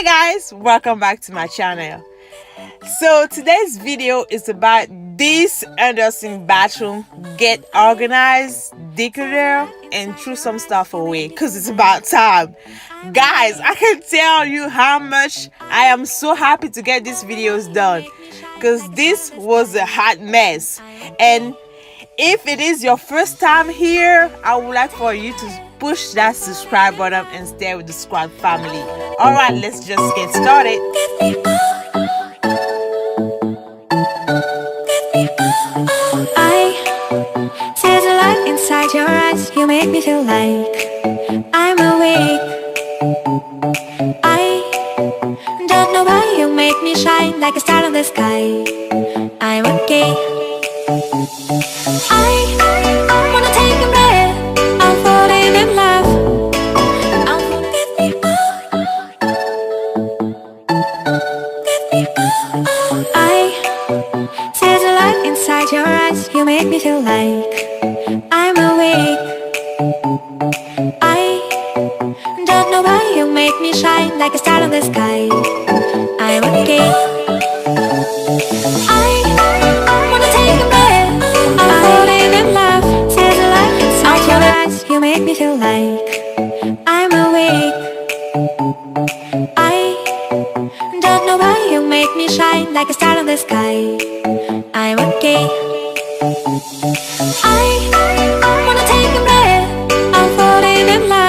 Hi guys, welcome back to my channel. So today's video is about this Anderson bathroom. Get organized, declutter, and throw some stuff away because it's about time. Guys, I can tell you how much I am so happy to get these videos done because this was a hot mess. And if it is your first time here, I would like for you to push that subscribe button and stay with the squad family. Alright, let's just get started. I see the light inside your eyes. You make me feel like I'm awake. I don't know why you make me shine like a star in the sky. I'm okay. I wanna take a breath. I'm falling in love. I see the light inside your eyes. You make me feel like I'm awake. I don't know why you make me shine like a star in the sky. I'm okay. I wanna take a breath. I'm falling in love. See the light inside your eyes. You make me feel like I'm awake. I don't know why you make me shine like a star in the sky. I'm okay. I wanna take a breath. I'm falling in love.